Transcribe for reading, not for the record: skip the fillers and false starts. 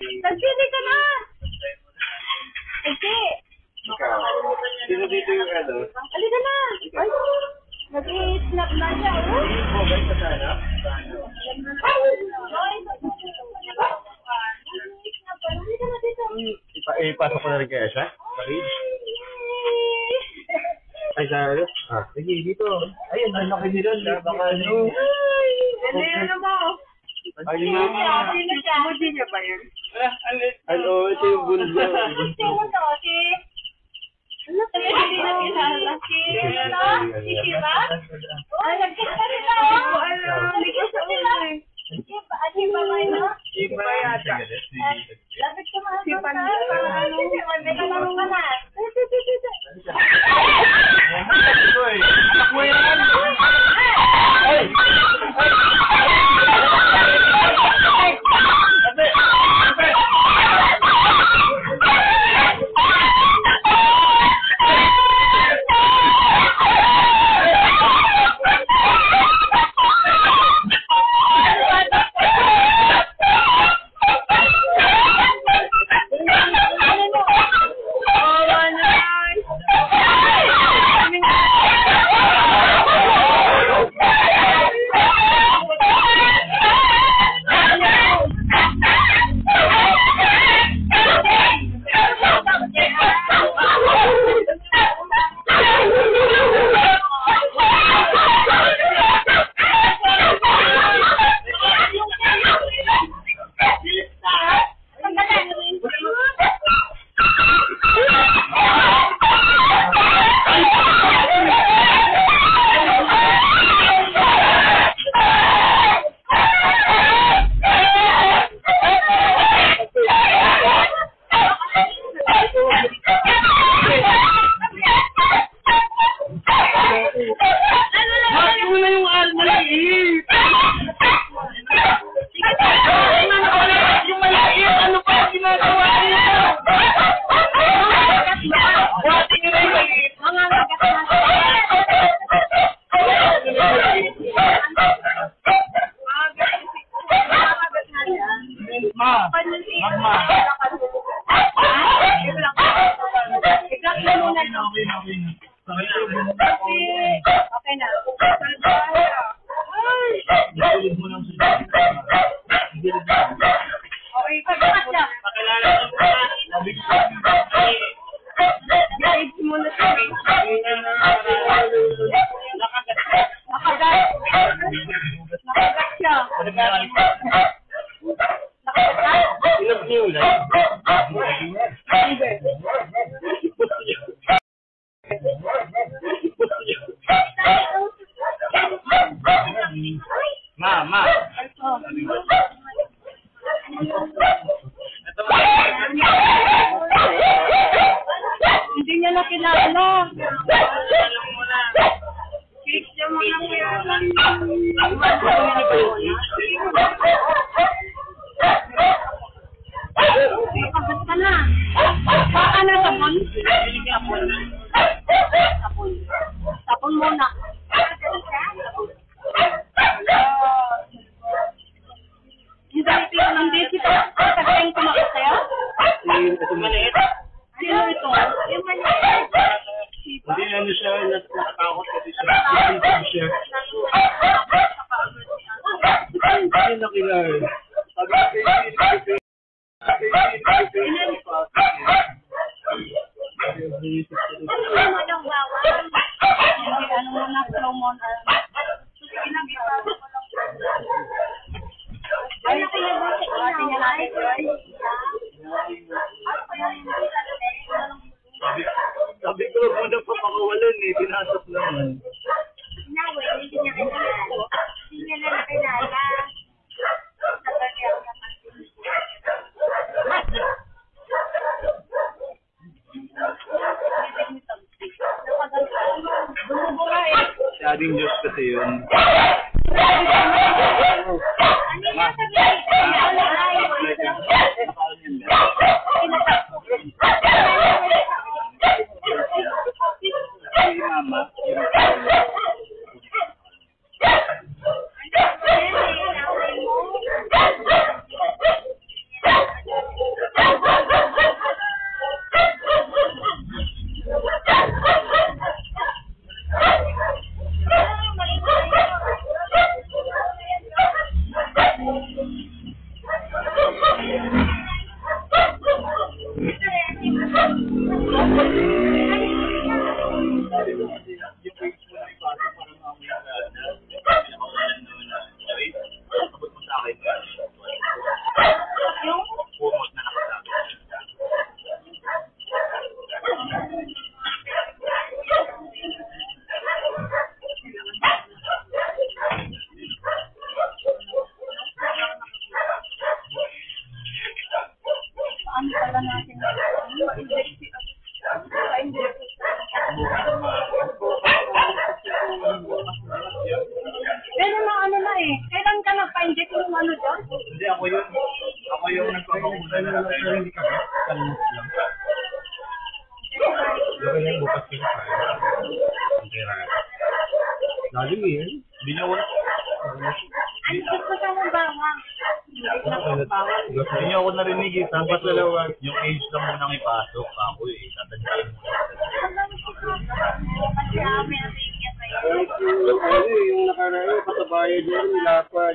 Nagpili ka na! Sige! Ikaw, sino dito yung ano? Halika na! Ay! Nag-i-snap na siya, oh! Oh, guys, sa sana? Ipasok ko na rin kaya siya? Ay, sa ano? Ah, sige, dito. Ayun, ang laki nila. Baka ano. Ano yun mo? Ay, mama. Sino siya? Hindi niya ba yun? Ano, ito yung bunso. Gusto mo to, si... Ano to yun? Hindi na kilala. Si Shiva? Ay, nagkita rin ako. Hindi ko sa ulo eh. Shiva ba yun? Shiva yata. Lapit ka mga si Panita. May kalaro ka na. Anak mo yan! Ay! Okay na. Okay, pagkakas lang. Guide muna siya. Nakagat. Nakagat siya. Ilang niyo lang? Ma. Hindi niya nakilala. Kick niya muna po yan. Nakagat ka na. Baka na sabon? Sabon muna. Hindi kita kasing kumakit sa'yo? Maliit. Sino ito? Yung maliit. Hindi ano siya, nakatakot kasi siya. Hindi nakilala. Ano mo na, slow mo na. Ay, natin niya natin. Sabi ko, muna pa pakawalan eh, pinasok naman. Hindi niya kilala. Hindi niya na nakilala. Si Ading Diyos kasi yun. Ano yung sabihin? Mama. Ano pala natin? Pero mga ano na eh. Kailan ka nagpa-inject yung ano dyan? Hindi, ako yung nagpapakuna na lang. Pero hindi ka ba? Kalimut lang. Lagay yan, bukas ka na. Ang pera. Lagi mo yun? Hindi na wala. Ano gusto ka ng bawang? Hindi niyo ako narinig eh. Dapat dalawa. Yung age lang mo nang ipasok. Ako eh. Tatandaan mo. Kasi amin ang ring niya kayo. Yung nakaraan, patabayan niya, nilapan.